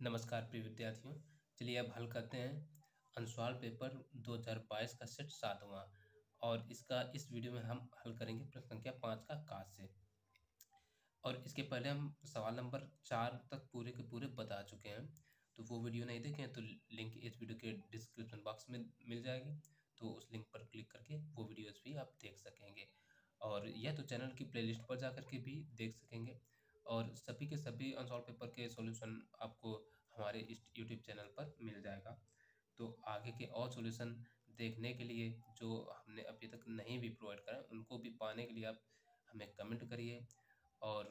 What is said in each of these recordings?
नमस्कार प्रिय विद्यार्थियों। चलिए अब हल करते हैं अनुस्वार पेपर 2022 का सेट 7वां और इस वीडियो में हम हल करेंगे प्रश्न संख्या 5 का का से। और इसके पहले हम सवाल नंबर 4 तक पूरे के पूरे बता चुके हैं, तो वो वीडियो नहीं देखें तो लिंक इस वीडियो के डिस्क्रिप्शन बॉक्स में मिल जाएगी, तो उस लिंक पर क्लिक करके वो वीडियोस भी आप देख सकेंगे। और यह तो चैनल की प्लेलिस्ट पर जा कर के भी देख सकेंगे। और सभी के सभी अनुस्वार पेपर के सॉल्यूशन आपको हमारे इस यूट्यूब चैनल पर मिल जाएगा। तो आगे के और सॉल्यूशन देखने के लिए जो हमने अभी तक नहीं भी प्रोवाइड करा है, उनको भी पाने के लिए आप हमें कमेंट करिए और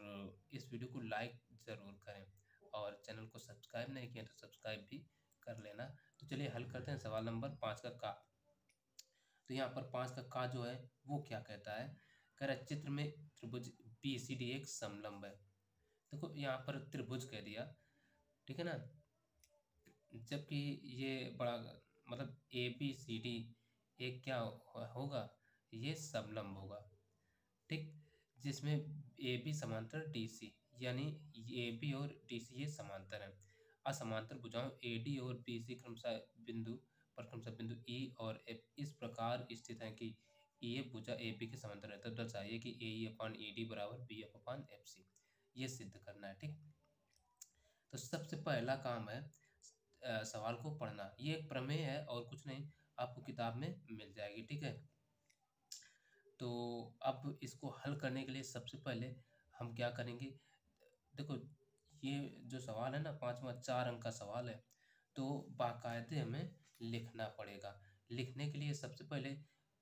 इस वीडियो को लाइक ज़रूर करें और चैनल को सब्सक्राइब नहीं किया तो सब्सक्राइब भी कर लेना। तो चलिए हल करते हैं सवाल नंबर 5 का। तो यहाँ पर 5 का जो है वो क्या कहता है, कह रहा है चित्र में त्रिभुज BCD एक समलंब है। देखो यहाँ पर त्रिभुज कह दिया, ठीक है ना, जबकि ये बड़ा मतलब ABCD एक क्या होगा, ये समलंब होगा, ठीक, जिसमें AB समांतर DC, यानी AB और DC ये समांतर हैं। असमांतर भुजाओं AD और BC क्रमशः बिंदु E और F इस प्रकार स्थित हैं कि EF भुजा AB के समांतर है। तो दर्शाइए कि AE/ED बराबर BF/FC, ये सिद्ध करना है, ठीक। तो सबसे पहला काम है सवाल को पढ़ना। ये एक प्रमेय है और कुछ नहीं, आपको किताब में मिल जाएगी, ठीक है। तो अब इसको हल करने के लिए सबसे पहले हम क्या करेंगे, देखो ये जो सवाल है ना 5वां 4 अंक का सवाल है, तो बाकायदे हमें लिखना पड़ेगा। लिखने के लिए सबसे पहले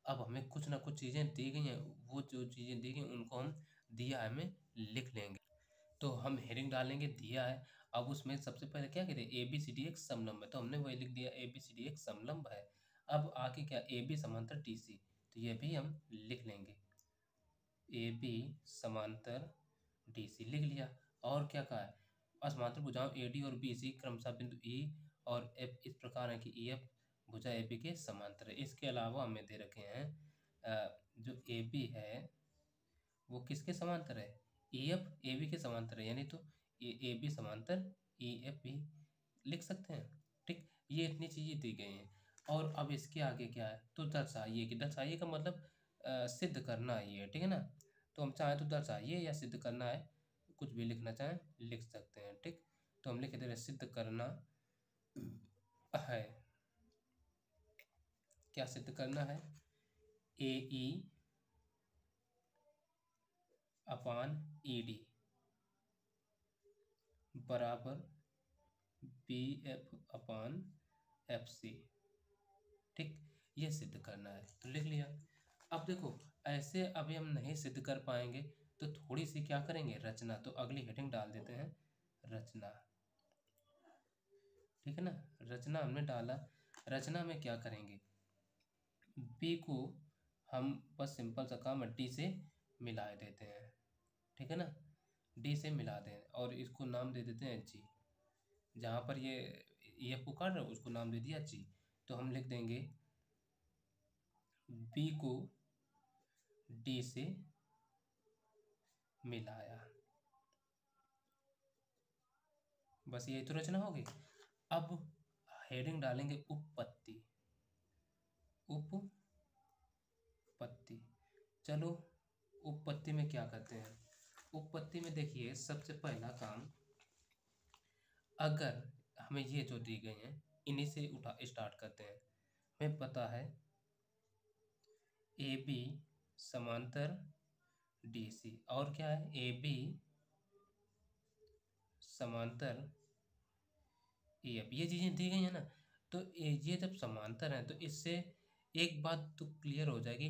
अब हमें कुछ ना कुछ चीज़ें दी गई हैं, वो जो चीज़ें दी गई उनको हम दिया है हमें लिख लेंगे। तो हम हेडिंग डालेंगे दिया है। अब उसमें सबसे पहले क्या कहते हैं, ABCD एक समलंब है, तो हमने वही लिख दिया ABCD एक समलंब है। अब आगे क्या, AB समांतर DC, तो ये भी हम लिख लेंगे, AB समांतर DC लिख लिया। और क्या कहा है, असमांतर भुजाओं AD और BC क्रमशः बिंदु E और F इस प्रकार है कि EF भुजा AB के समांतर है। इसके अलावा हमें दे रखे हैं जो AB है वो किसके समांतर है, EF AB के समांतर है, यानी तो AB समांतर EF भी लिख सकते हैं, ठीक। ये इतनी चीज़ें दी गई हैं। और अब इसके आगे क्या है, तो दर्शाइए का मतलब सिद्ध करना ही है, ठीक है ना। तो हम चाहें तो दर्शाइए या सिद्ध करना है, कुछ भी लिखना चाहें लिख सकते हैं, ठीक। तो हम लिख दे रहे सिद्ध करना है। क्या सिद्ध करना है, AE/ED बराबर BF/FC, ठीक, ये सिद्ध करना है, तो लिख लिया। अब देखो ऐसे अभी हम नहीं सिद्ध कर पाएंगे, तो थोड़ी सी क्या करेंगे, रचना। तो अगली हेडिंग डाल देते हैं रचना, ठीक है ना। रचना हमने डाला, रचना में क्या करेंगे, B को हम बस सिंपल सा काम है D से मिला देते हैं, ठीक है ना, D से मिला दें और इसको नाम दे देते हैं G। जहाँ पर ये को काट रहे उसको नाम दे दिया G। तो हम लिख देंगे B को D से मिलाया, बस यही तो रचना होगी। अब हेडिंग डालेंगे उपपत्ति, उपपत्ति। चलो उपपत्ति में क्या करते हैं, उपपत्ति में देखिए सबसे पहला काम, अगर हमें ये जो दी गई हैं इन्हीं से स्टार्ट करते हैं। हमें पता है AB समांतर DC, और क्या है AB समांतर EF, ये चीज़ें दी गई हैं ना। तो ये जब समांतर हैं तो इससे एक बात तो क्लियर हो जाएगी,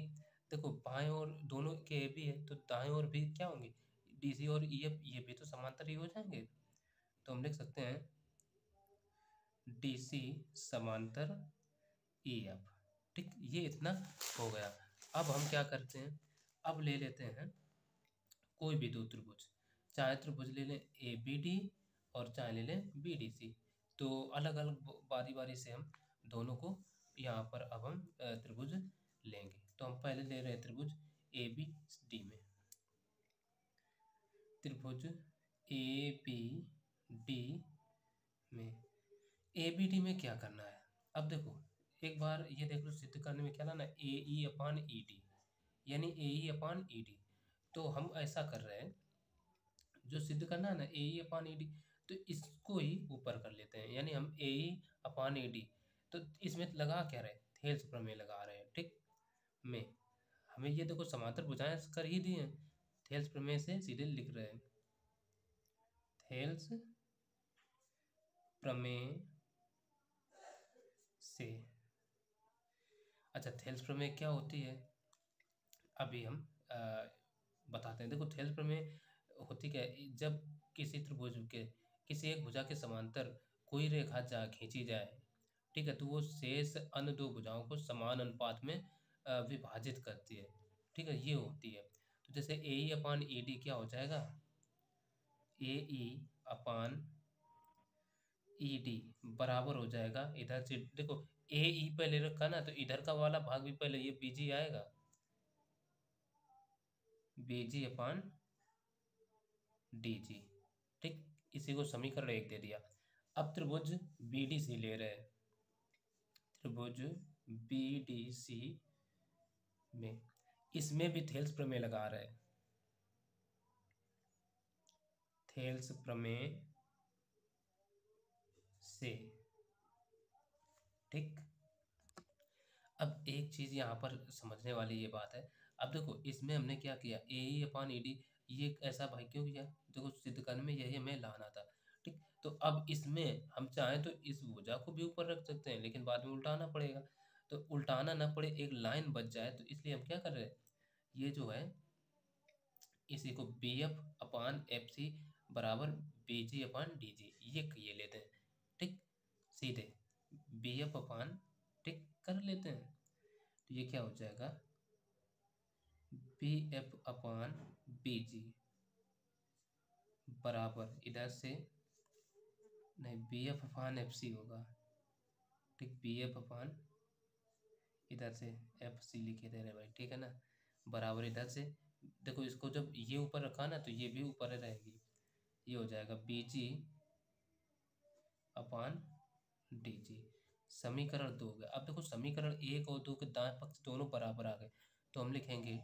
देखो बाएं और दोनों के AB है तो दाएं और भी क्या होंगे, DC और EF, ये भी तो समांतर ही हो जाएंगे। तो हम लिख सकते हैं DC समांतर EF, ठीक, ये इतना हो गया। अब हम क्या करते हैं, अब ले लेते हैं कोई भी दो त्रिभुज, चाहे त्रिभुज ले लें ABD और चाहे ले लें BDC। तो अलग अलग बारी बारी से हम दोनों को यहाँ पर अब हम त्रिभुज लेंगे। तो हम पहले ले रहे हैं त्रिभुज ABD में, त्रिभुज ABD में ए बी डी में क्या करना है? अब देखो, एक बार ये देख लो, सिद्ध करने में क्या लाना है, ए ई अपान ई डी, यानी ए ई अपान ई डी। तो हम ऐसा कर रहे हैं, जो सिद्ध करना है ना ए ई अपान ई डी, तो इसको ही ऊपर कर लेते हैं, यानी हम ए ई अपान ई डी। तो इसमें लगा क्या रहे, थेल्स प्रमेय लगा रहे हैं, ठीक। में हमें ये देखो समांतर भुजाएं कर ही दी हैं, थेल्स प्रमेय से सीधे लिख रहे हैं, थेल्स प्रमेय से। अच्छा, थेल्स प्रमेय क्या होती है, अभी हम बताते हैं। देखो, थेल्स प्रमेय होती क्या है, जब किसी त्रिभुज के किसी एक भुजा के समांतर कोई रेखा जा खींची जाए, ठीक है, तो वो शेष अन्य दो भुजाओं को समान अनुपात में विभाजित करती है, ठीक है, ये होती है। तो जैसे ए ई अपान ई डी क्या हो जाएगा, ए ई अपान ई डी बराबर हो जाएगा, इधर से देखो ए ई पहले रखा ना, तो इधर का वाला भाग भी पहले ये बी जी आएगा, बी जी अपान डी जी, ठीक। इसी को समीकरण 1 दे दिया। अब त्रिभुज बी डी सी ले रहे हैं, त्रिभुज बी डी सी में, इसमें भी थेल्स प्रमेय लगा रहे हैं, थेल्स प्रमेय से, ठीक। अब एक चीज यहाँ पर समझने वाली ये बात है, अब देखो इसमें हमने क्या किया, ए ई अपान ई डी, ये एक ऐसा भाई क्यों किया, देखो सिद्ध करने में यही हमें लाना था, ठीक। तो अब इसमें हम चाहें तो इस भुजा को भी ऊपर रख सकते हैं, लेकिन बाद में उल्टाना पड़ेगा, तो उल्टाना ना पड़े, एक लाइन बच जाए, तो इसलिए हम क्या कर रहे हैं, ये जो है इसी को B F upon F C बराबर बी जी अपान डी जी, ये लेते हैं, ठीक, सीधे बी एफ अपान, ठीक, कर लेते हैं। तो ये क्या हो जाएगा, बी एफ अपान बी जी बराबर, इधर से नहीं, B F upon F C होगा, ठीक, बी एफ अपान, इधर से एफ सी लिखे दे रहे भाई, ठीक है ना, बराबर इधर से, देखो इसको जब ये ऊपर रखा ना, तो ये भी ऊपर रहेगी, ये हो जाएगा बी जी अपान डी जी। समीकरण 2 हो गया। अब देखो समीकरण 1 और 2 के दाएं पक्ष दोनों बराबर आ गए, तो हम लिखेंगे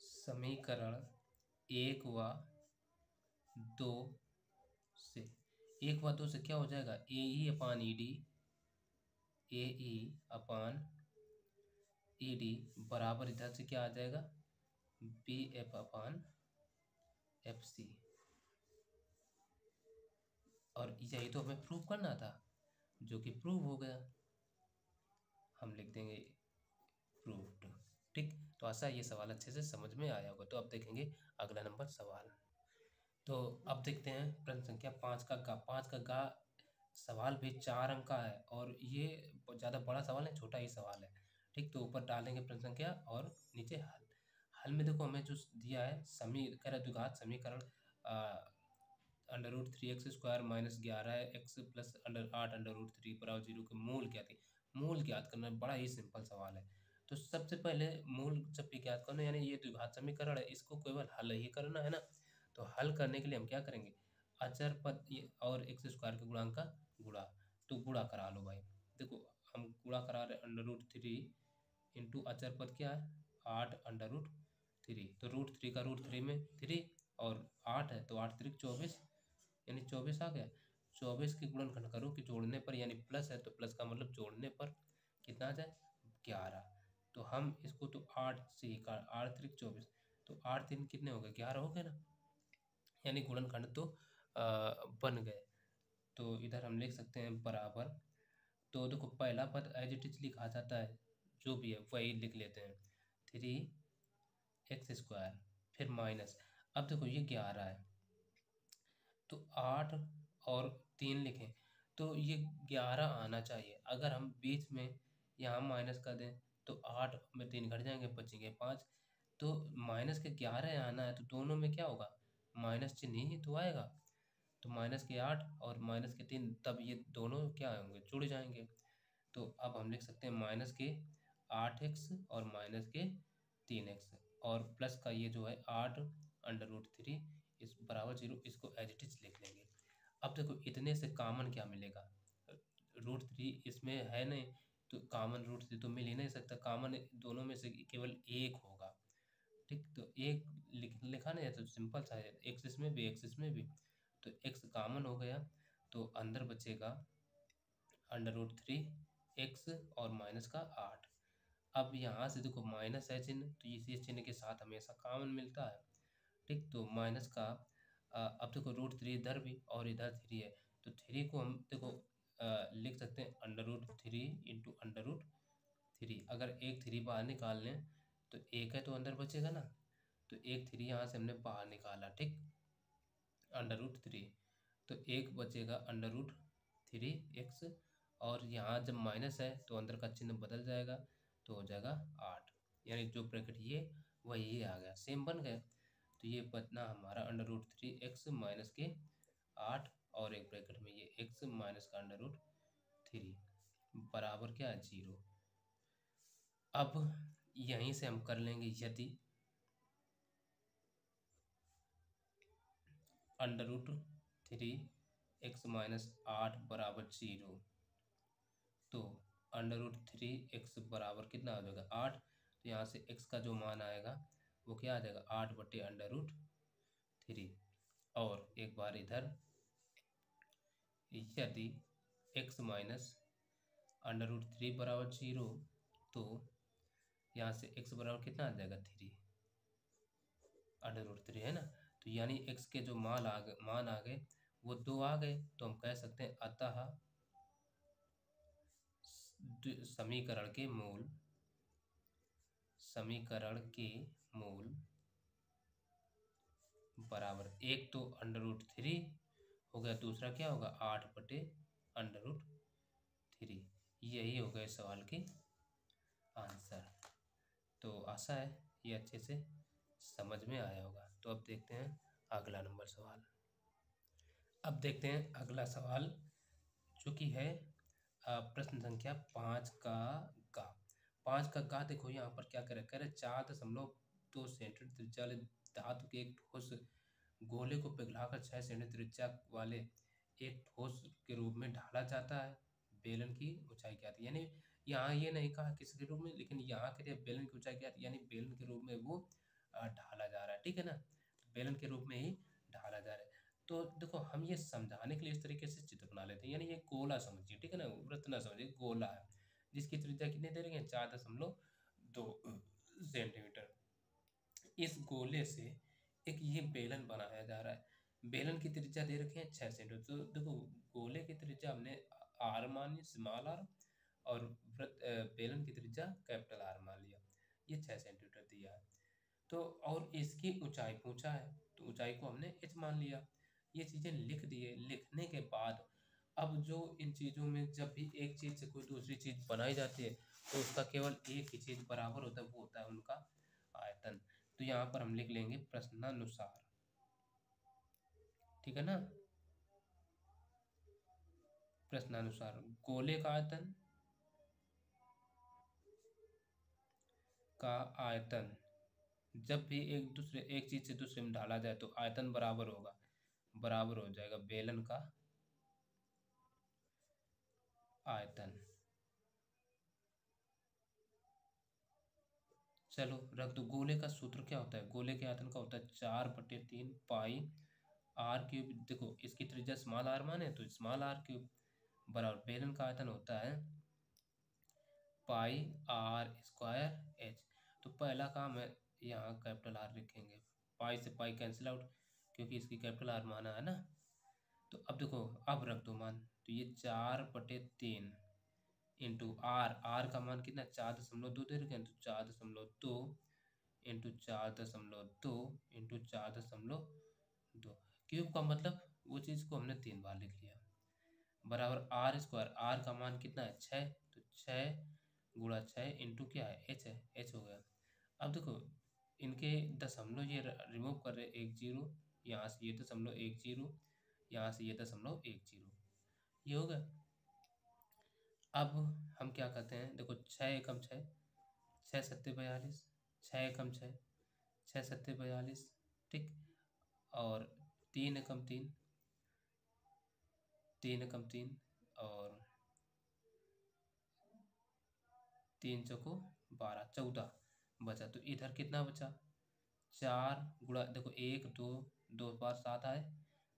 समीकरण 1 व 2 से, 1 व 2 से क्या हो जाएगा, ए ई अपान ई डी, ए ई अपान ई डी बराबर इधर से क्या आ जाएगा, B F upon F C. और यही तो हमें प्रूव करना था, जो कि प्रूव हो गया, हम लिख देंगे प्रूव्ड, ठीक। तो आशा ये सवाल अच्छे से समझ में आया होगा। तो अब देखेंगे अगला नंबर सवाल। तो अब देखते हैं प्रश्न संख्या 5 का गा। 5 का गा सवाल भी 4 अंक का है, और ये ज़्यादा बड़ा सवाल है, छोटा ही सवाल है, ठीक। तो ऊपर डालेंगे प्रश्न संख्या और नीचे हल। हल में देखो हमें जो दिया है, समीकरण द्विघात समीकरण under root 3x² minus 11x plus under 8 under root 3 बराबर 0 के मूल ज्ञात। मूल ज्ञात करना बड़ा ही सिंपल सवाल है। तो सबसे पहले मूल जब भी ज्ञात करना, यानी ये द्विघात समीकरण है, इसको केवल हल ही करना है ना। तो हल करने के लिए हम क्या करेंगे, अचर पद और x² के गुणांक का गुणा, तो गुणा करा लो भाई। देखो हम गुणा करा रहे अंडर रूट 3 इंटू अचर पद क्या है 8 अंडर रूट 3, तो रूट 3 का रूट 3 में 3 और 8 है, तो 8 3 24, यानी 24 आ गया। 24 के गुणनखंड करो कि जोड़ने पर, यानी प्लस है तो प्लस का मतलब जोड़ने पर कितना आ जाए 11। तो हम इसको तो 8 से ही का 8 3 24, तो 8 3 कितने हो गए 11 हो गए ना, यानी गुणनखंड तो बन गए। तो इधर हम लिख सकते हैं बराबर, तो देखो पहला पद एज इट इज लिखा जाता है, जो भी है वही लिख लेते हैं, 3x², फिर माइनस, अब देखो ये 11 है, तो 8 और 3 लिखें, तो ये 11 आना चाहिए। अगर हम बीच में यहाँ माइनस कर दें तो 8 में 3 घट जाएंगे, बचेंगे 5, तो माइनस के 11 आना है, तो दोनों में क्या होगा माइनस चिन्ह ही तो आएगा। तो माइनस के 8 और माइनस के 3, तब ये दोनों क्या होंगे जुड़ जाएंगे। तो अब हम लिख सकते हैं माइनस के 8x और माइनस के 3x, और प्लस का ये जो है 8 अंडर रूट 3 इस बराबर 0, इसको एज इट इज लिख लेंगे। अब देखो इतने से कॉमन क्या मिलेगा, √3 इसमें है नहीं, तो कॉमन √3 तो मिल ही नहीं सकता, कॉमन दोनों में से केवल एक होगा। ठीक, तो एक लिखा नहीं है तो सिंपल सा है, एक्स इसमें भी एक्स इसमें भी, तो एक्स कॉमन हो गया, तो अंदर बचेगा √3 एक्स और माइनस का 8। अब यहाँ से देखो माइनस है चिन्ह, तो इसी चिन्ह के साथ हमेशा कॉमन मिलता है। ठीक, तो माइनस का अब देखो √3 इधर भी और इधर 3 है, तो 3 को हम देखो लिख सकते हैं √3 इंटू √3। अगर एक 3 बाहर निकाल लें तो एक है तो अंदर बचेगा ना, तो एक 3 यहाँ से हमने बाहर निकाला। ठीक, √3, तो एक बचेगा √3 एक्स, और यहाँ जब माइनस है तो अंदर का चिन्ह बदल जाएगा, तो हो जाएगा 8, यानी जो ब्रैकेट ये वही आ गया, सेम बन गया। तो ये बचना हमारा √3 एक्स माइनस के 8, और एक ब्रैकेट में ये एक्स माइनस का √3 बराबर क्या है 0। अब यहीं से हम कर लेंगे यदि √3 एक्स माइनस 8 बराबर 0, तो √3 एक्स बराबर कितना आ जाएगा 8, तो यहाँ से एक्स का जो मान आएगा वो क्या आ जाएगा 8/√3। और एक बार इधर यदि एक्स माइनस √3 बराबर 0, तो यहाँ से एक्स बराबर कितना आ जाएगा 3 √3 है ना, तो यानी एक्स के जो मान आ गए वो 2 आ गए, तो हम कह सकते हैं अतः समीकरण के मूल बराबर, एक तो √3 हो गया, दूसरा क्या होगा 8/√3। यही हो गए सवाल के आंसर। तो आशा है ये अच्छे से समझ में आया होगा। तो अब देखते हैं अगला नंबर सवाल। अब देखते हैं अगला सवाल जो कि है प्रश्न संख्या 5 का गा। 5 का गा देखो यहाँ पर क्या कह रहे 4.2 सेंटीमीटर त्रिज्या वाले धातु के एक ठोस गोले को पिघलाकर 6 सेंटीमीटर त्रिज्या वाले एक ठोस के रूप में ढाला जाता है। बेलन की ऊंचाई क्या थी, यानी यहाँ ये नहीं कहा किसके रूप में, लेकिन यहाँ के बेलन की ऊंचाई क्या थी, यानी बेलन के रूप में वो ढाला जा रहा है। ठीक है ना, बेलन के रूप में ही ढाला जा रहा है। तो देखो हम ये समझाने के लिए इस तरीके से चित्र बना लेते हैं, यानी ये गोला समझिए, ठीक है ना, वृत्त ना समझिए, गोला है जिसकी त्रिज्या कितने दे रही है 4.2 सेंटीमीटर। इस गोले से एक ये बेलन बनाया जा रहा है, बेलन की त्रिज्या दे रखे हैं 6 सेंटीमीटर। तो देखो गोले की त्रिज्या हमने आर मानी, स्मॉल आर, और बेलन की त्रिज्या कैपिटल आर मान लिया, ये 6 सेंटीमीटर दिया है। तो और इसकी ऊंचाई पूछा है, तो ऊंचाई को हमने h मान लिया। ये चीज़ें लिख दिए, लिखने के बाद अब जो इन चीज़ों में जब भी एक चीज़ से कोई दूसरी चीज़ बनाई जाती है तो उसका केवल एक ही चीज़ बराबर होता है, वो होता है उनका आयतन। तो यहाँ पर हम लिख लेंगे प्रश्नानुसार, ठीक है ना, प्रश्नानुसार गोले का आयतन जब भी एक चीज से दूसरे में ढाला जाए तो आयतन बराबर होगा, बराबर हो जाएगा बेलन का आयतन। चलो रख दो। गोले का सूत्र क्या होता है, गोले के आयतन का होता है 4/3 पाई आर क्यूब। देखो इसकी त्रिज्या स्मॉल आर माने तो स्मॉल आर क्यूब बराबर बेलन का आयतन होता है पाई आर स्क्वायर एच। तो पहला काम है यहाँ कैपिटल आर लिखेंगे, पाई से पाई कैंसिल आउट क्योंकि इसकी कैपिटल आर माना है ना। तो अब देखो अब रख दो मान, तो ये 4/3 इंटू आर, आर का मान कितना 4.2 दे रखे हैं, तो 4.2 इंटू 4.2 इंटू 4.2, क्यूब का मतलब वो चीज़ को हमने 3 बार लिख लिया, बराबर आर स्क्वायर, आर का मान कितना है 6, तो 6 × 6 इंटू क्या है एच है, एच हो गया। अब देखो इनके दशमलव ये रिमूव कर रहे, 1 0, यहाँ से ये 0.10, यहाँ से ये 0.10, ये हो गया। अब हम क्या करते हैं, देखो 6 एकम 6, 6 सत्ते 42, 6 एकम 6, 6 सत्ते 42, ठीक, और 3 एकम 3, 3 एकम 3 और 3 चौको 12, 14 बचा। तो इधर कितना बचा? 4 गुणा, देखो 1 2, 2 बार 7 आए,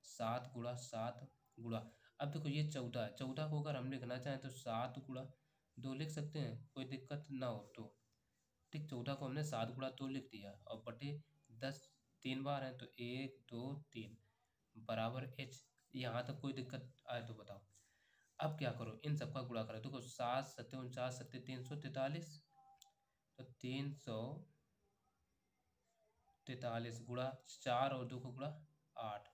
7 गुणा 7 गुणा, अब देखो ये 14 है, 14 को अगर हम लिखना चाहें तो 7 गुणा 2 लिख सकते हैं, कोई दिक्कत ना हो तो। ठीक, 14 को हमने 7 गुणा 2 लिख दिया और बटे 10 3 बार है तो 1 2 3 बराबर h। यहाँ तक कोई दिक्कत आए तो बताओ। अब क्या करो, इन सबका गुणा करो। देखो 7 सत्ते 49 सत्ते 343, तो 343 गुणा 4 और 2 को गुणा 8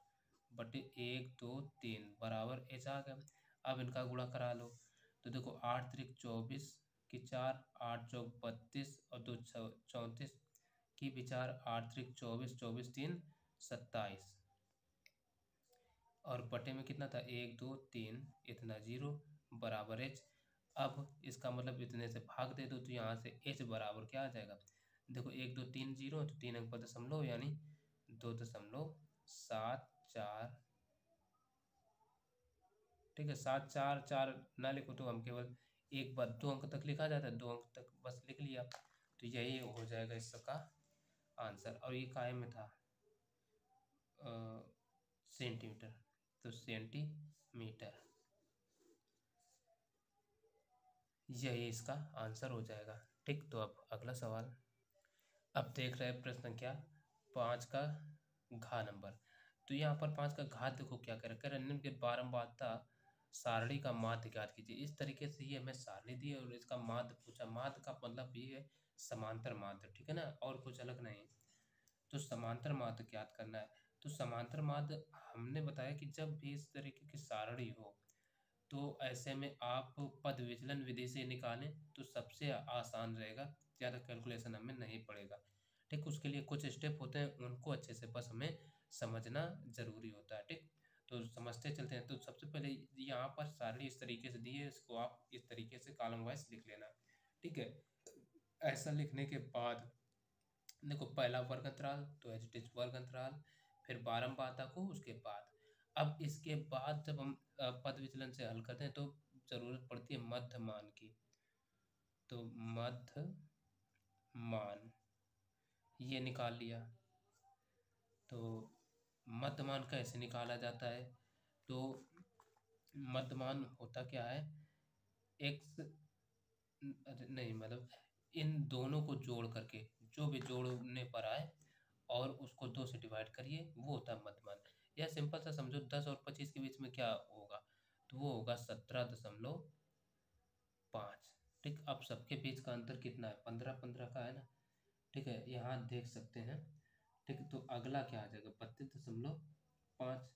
बटे 1 2 3 बराबर एच आ गया। अब इनका गुणा करा लो। तो देखो 8 त्रिक 24 की 4, 8 चौक 32 और 2 34 की भी 4, 8 त्रिक 24, 24 3 27 और बटे में कितना था? 1 2 3 इतना 0 बराबर एच। अब इसका मतलब इतने से भाग दे दो तो यहाँ से एच बराबर क्या आ जाएगा? देखो 1 2 3 0 तो 3 अंक पर दशमलव यानी 2.74। ठीक है, 744 ना लिखो तो हम केवल एक बार 2 अंक तक लिखा जाता है, 2 अंक तक बस लिख लिया तो यही हो जाएगा इसका आंसर। और ये काय में था? सेंटीमीटर, तो सेंटीमीटर यही इसका आंसर हो जाएगा। ठीक, तो अब अगला सवाल। अब देख रहे हैं प्रश्न संख्या 5 का घा नंबर। तो यहाँ पर 5 का घात देखो क्या कह रहा है, निम्न के बारंबारता सारणी का माध्य ज्ञात कीजिए। इस तरीके से ही हमें सारणी दी है और इसका माध्य पूछा। माध्य का मतलब ये है समांतर माध्य, ठीक है ना, और कुछ अलग नहीं। तो समांतर माध्य ज्ञात करना है। तो समांतर माध्य हमने बताया कि जब भी इस तरीके की सारणी हो तो ऐसे में आप पद विचलन विधि से निकालें तो सबसे आसान रहेगा, ज़्यादा कैलकुलेशन हमें नहीं पड़ेगा। ठीक, उसके लिए कुछ स्टेप होते हैं, उनको अच्छे से बस हमें समझना ज़रूरी होता है। ठीक, तो समझते चलते हैं। तो सबसे पहले यहाँ पर सारणी इस तरीके से दी है, इसको आप इस तरीके से कॉलम वाइज लिख लेना। ठीक है, ऐसा लिखने के बाद देखो पहला वर्ग अंतराल तो एच टी वर्ग अंतराल, फिर बारंबारता को उसके बाद। अब इसके बाद जब हम पद विचलन से हल करते हैं तो जरूरत पड़ती है मध्य मान की। तो मध्य मान ये निकाल लिया। तो मध्य मान कैसे निकाला जाता है? तो मध्य मान होता क्या है, एक्स नहीं मतलब इन दोनों को जोड़ करके जो भी जोड़ने पर आए और उसको 2 से डिवाइड करिए, वो होता है मध्य मान। या सिंपल सा समझो 10 और 25 के बीच में क्या होगा, तो वो होगा 17.5। ठीक, अब सबके बीच का अंतर कितना है? 15 15 का है ना। ठीक है, यहाँ देख सकते हैं। ठीक, तो अगला क्या आ जाएगा? 32.5,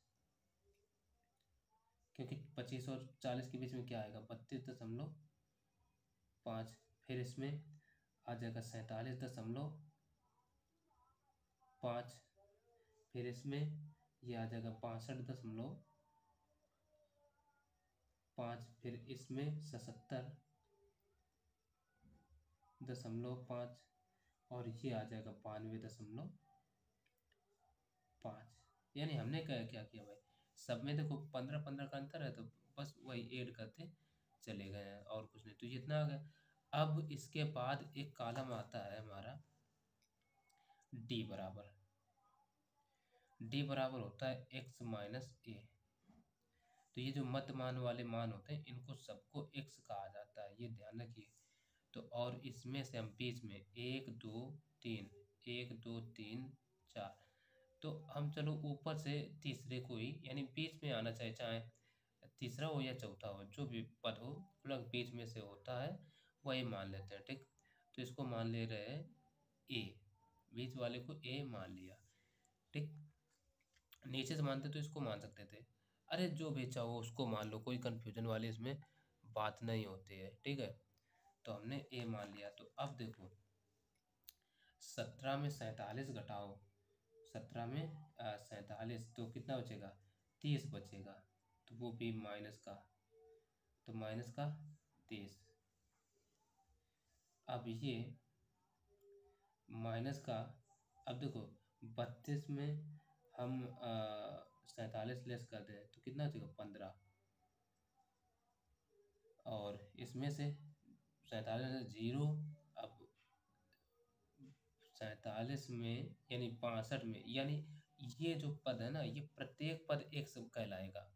क्योंकि 25 और 40 के बीच में क्या आएगा? 32.5। फिर इसमें आ जाएगा 47.5। फिर इसमें ये आ जाएगा 62.5। फिर इसमें 77.5 और ये आ जाएगा 92.5। यानी हमने क्या क्या किया भाई, सब में देखो 15 15 का अंतर है तो बस वही ऐड करते चले गए हैं और कुछ नहीं। तो ये इतना आ गया। अब इसके बाद एक कॉलम आता है हमारा डी बराबर। डी बराबर होता है x माइनस ए। तो ये जो मध्य मान वाले मान होते हैं इनको सबको x कहा जाता है, ये ध्यान रखिए। तो और इसमें से हम बीच में 1 2 3 1 2 3 4, तो हम चलो ऊपर से तीसरे को ही, यानी बीच में आना चाहिए, चाहे तीसरा हो या चौथा हो, जो भी पद हो मतलब बीच में से होता है वही मान लेते हैं। ठीक, तो इसको मान ले रहे हैं ए, बीच वाले को ए मान लिया। ठीक, नीचे से मानते तो इसको मान सकते थे, अरे जो भी चाहो उसको मान लो, कोई कन्फ्यूजन वाली इसमें बात नहीं होती है। ठीक है, तो हमने ए मान लिया। तो अब देखो 17 में 47 घटाओ, 17 में 47 तो कितना बचेगा? 30 बचेगा। तो वो भी माइनस का, तो माइनस का 30। अब ये माइनस का, अब देखो 32 में हम 47 लेस कर दें तो कितना बचेगा? 15। और इसमें से 47 में से 0, अब 47 में यानी 62 में, यानी ये जो पद है ना, ये प्रत्येक पद एक सब कहलाएगा।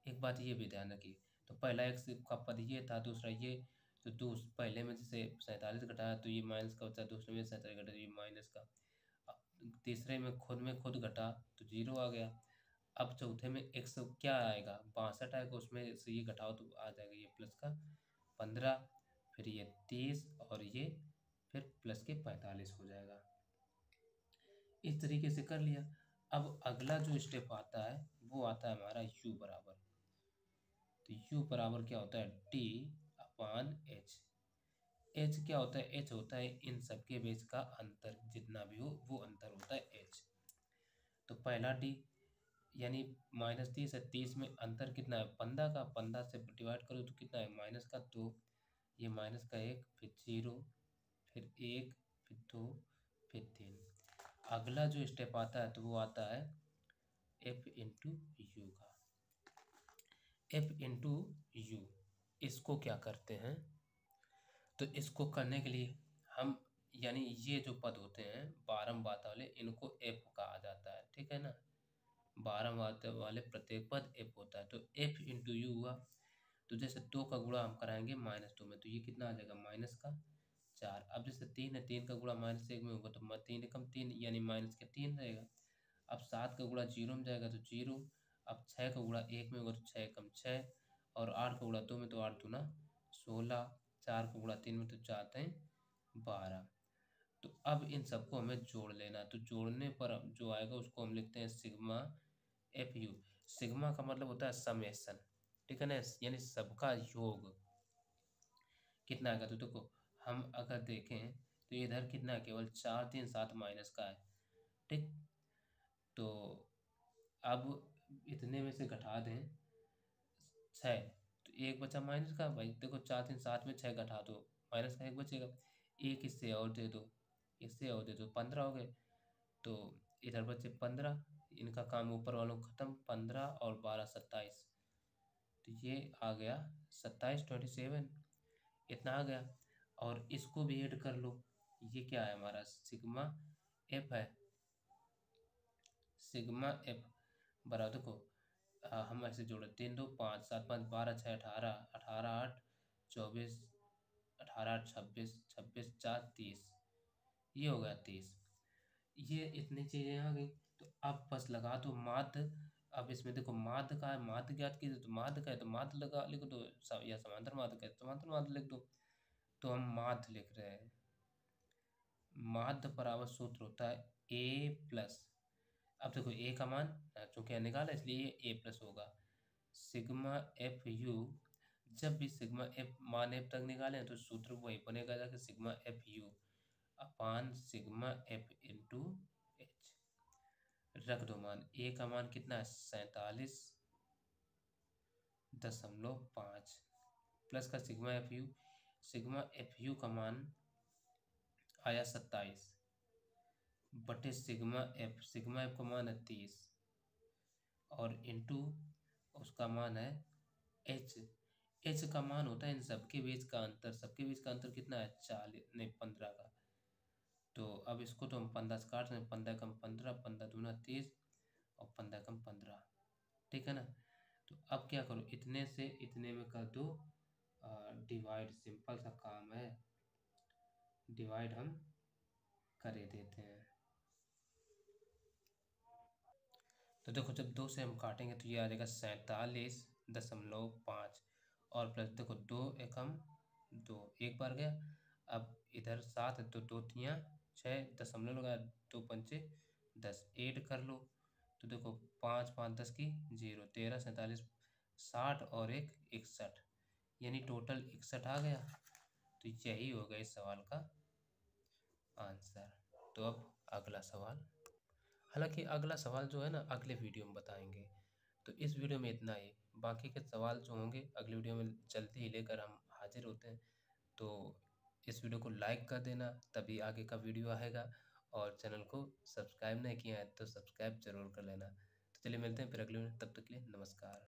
एक बात ये भी ध्यान रखिए। तो पहला एक का पद ये था, दूसरा ये, तो पहले में जैसे 47 घटाया तो ये माइनस का बचा, दूसरे में 47 घटा तो ये माइनस का। अब तीसरे में खुद घटा तो 0 आ गया। अब चौथे में एक सौ क्या आएगा, 62 आएगा, उसमें से ये घटाओ तो आ जाएगा ये प्लस का 15, फिर ये 30 और ये फिर प्लस के 45 हो जाएगा। इस तरीके से कर लिया। अब अगला जो स्टेप आता है वो आता है हमारा u बराबर। तो u बराबर क्या होता है, t अपान h। h क्या होता है, h होता है इन सबके बीच का अंतर, जितना भी हो वो अंतर होता है h। तो पहला t यानी -30 है, 30 में अंतर कितना है 15 का, 15 से डिवाइड करो तो कितना है माइनस का 2, ये माइनस का 1, फिर 0, फिर 1, फिर 2, फिर 3। अगला जो स्टेप आता है तो वो आता है f इंटू यू का। f इंटू यू, इसको क्या करते हैं, तो इसको करने के लिए हम यानी ये जो पद होते हैं बारंबार वाले, इनको f कहा जाता है, ठीक है ना। बारंबार वाले प्रत्येक पद f होता है। तो f इंटू यू हुआ, तो जैसे 2 का गुणा हम कराएंगे -2 में, तो ये कितना आ जाएगा माइनस का 4। अब जैसे 3 है, 3 का गुणा -1 में होगा तो 3 एकम 3 यानी माइनस के 3 रहेगा। अब 7 का गुणा 0 में जाएगा तो 0। अब 6 का गुणा 1 में होगा तो 6 एकम 6, और 8 का गुणा 2 में तो 8 दूना 16, 4 का गुणा 3 में तो 4 3 12। तो अब इन सबको हमें जोड़ लेना, तो जोड़ने पर जो आएगा उसको हम लिखते हैं सिग्मा एफ यू। सिग्मा का मतलब होता है समेशन, ठीक है ना, यानी सबका योग कितना आएगा। तो देखो हम अगर देखें तो इधर कितना है, केवल 4 3 7 माइनस का है, ठीक। तो अब इतने में से घटा दें 6, तो एक बचा माइनस का, भाई देखो 4 3 7 में 6 घटा दो, माइनस का एक बचेगा, एक इससे और दे दो, इससे और दे दो, 15 हो गए। तो इधर बचे 15, इनका काम ऊपर वालों खत्म, 15 और 12 27, तो ये आ गया 27 27, इतना आ गया। और इसको भी ऐड कर लो, ये क्या है हमारा सिग्मा एफ है। सिग्मा एफ बराबर देखो, हम ऐसे जोड़े 3 2 5 7 5 12 6 18, 18 8 24, 18 8 26, 26 4 30, ये हो गया 30। ये इतनी चीज़ें आ गई। तो अब बस लगा दो माध्य। अब इसमें देखो माध्य का है, माध्य ज्ञात कीजिए, तो माध्य का है तो माध्य लगा लिख दो, या समांतर माध्य का है तो समांतर माध्य लिख दो। तो हम माध्य लिख रहे हैं। माध्य बराबर सूत्र होता है ए प्लस, अब देखो ए का मान चूंकि निकाला इसलिए ए प्लस होगा सिग्मा एफ यू। जब भी सिग्मा एफ मान एफ तक निकालें तो सूत्र वही बनेगा जाकर sigma F you upon sigma F into H. रख दो मान, ए का मान कितना है 47.5 प्लस का सिग्मा एफ यू का मान आया 27 बटे सिग्मा एफ का मान है 30 और इंटू उसका मान है एच। एच का मान होता है इन सबके बीच का अंतर, सबके बीच का अंतर कितना है 40 नहीं 15 का। तो अब इसको तो हम 15 से काट रहे हैं, 15 कम 15, 15 दूना 30 और 15 कम 15, ठीक है ना। तो अब क्या करो, इतने से इतने में कर दो डिवाइड, सिंपल सा काम है, डिवाइड हम कर ही देते हैं। तो देखो जब 2 से हम काटेंगे तो ये आ जाएगा 47.5 और प्लस देखो 2 एकम 2 एक बार गया। अब इधर 7 है तो 2 तियाँ 6 दशमलव लगा, 2 पंचे 10 ऐड कर लो। तो देखो 5 5 10 की 0, 13 47 60 और 1 61, यानी टोटल 61 आ गया। तो यही होगा इस सवाल का आंसर। तो अब अगला सवाल, हालांकि अगला सवाल जो है ना अगले वीडियो में बताएंगे। तो इस वीडियो में इतना ही, बाकी के सवाल जो होंगे अगले वीडियो में जल्दी ही लेकर हम हाजिर होते हैं। तो इस वीडियो को लाइक कर देना, तभी आगे का वीडियो आएगा। और चैनल को सब्सक्राइब नहीं किया है तो सब्सक्राइब जरूर कर लेना। तो चलिए मिलते हैं फिर अगले वीडियो, तब तक के लिए नमस्कार।